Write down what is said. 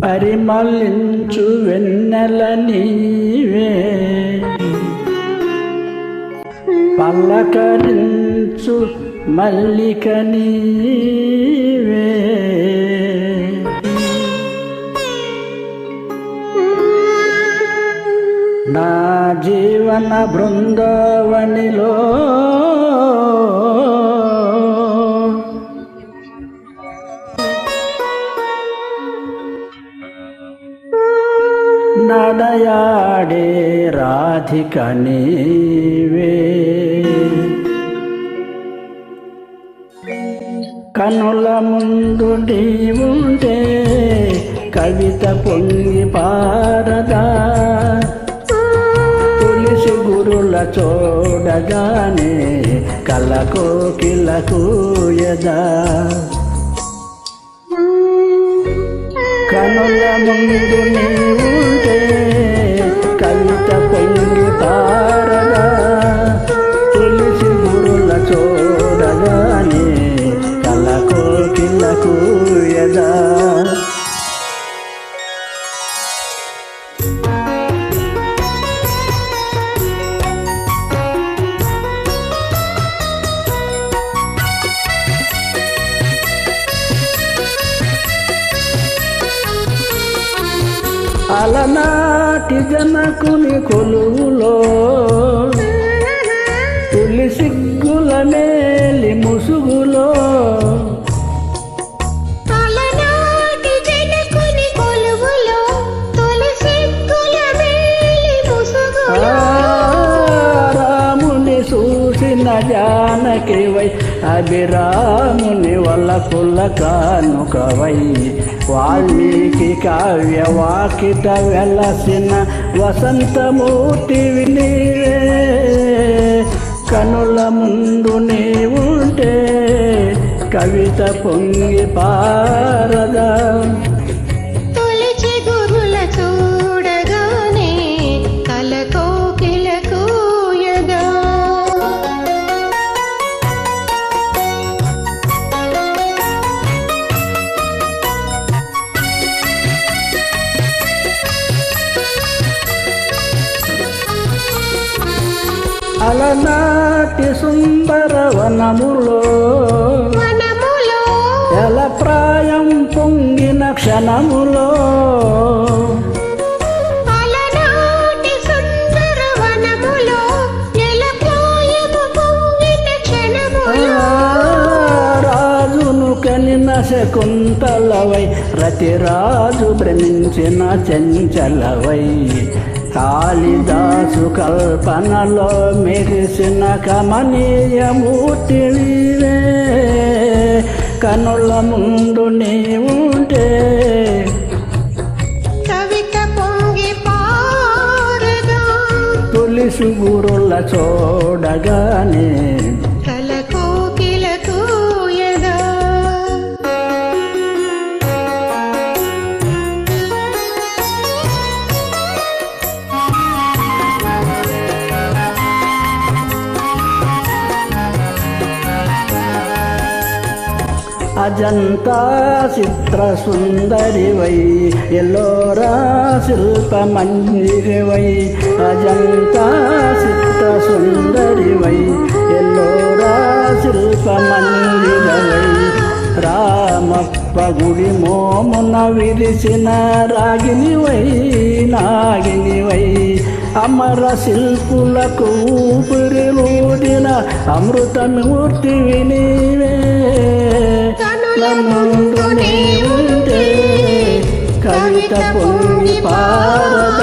పరిమళించు వెన్నెల నీవే, పల్లకరించు మల్లిక నీవే. నా జీవన బృందావనిలో నడయాడే రాధిక నీవే. కనుల ముందు నీవుంటే కవిత పొంగి పారదా, తులసి గురుల చూడగానే కలకోకిల కూయదా. కనుల ముందు నీవుంటే కవిత పొంగి పారదా, తులసి గురుల చూడగానే కలకోకిల కూయదా. అలనాటి జనకుని కొలువులో తొలి సిగ్గుల మేలి ముసుగులో, రాముని చూసిన జానకివై అభిరాముని వలపుల కానుకవై, వాల్మీకి కావ్య వాకిట వెలసిన వసంతమూర్తివి నీవే. కనుల ముందు నీవుంటే కవిత పొంగి పారదా, అలనాటి సుందర వనములో ఎల ప్రాయం పొంగిన క్షణములో, రాజును కనిన శకుంతలవై రతిరాజు భ్రమించిన చంచలవై, కాళిదాసు కల్పనలో మెరిసిన కమనీయమూర్తి నీవే. కనుల ముందు నీవుంటే కవిత పొంగి పారదా, తులసి గురుల చూడగానే కలకోకిల కూయదా. అజంతా చిత్ర సుందరివై, ఎల్లోరా శిల్ప మందిరవై. అజంతా చిత్ర సుందరివై, ఎల్లోరా శిల్ప మందిరవై. రామప్ప గుడి మోమున విరిసిన రాగినివై నాగినివై, అమర శిల్పులకు ఊపిరిలూదిన అమృతమూర్తివి నీవే. ముందు నీవుంటే కవిత పొంగి పారదా.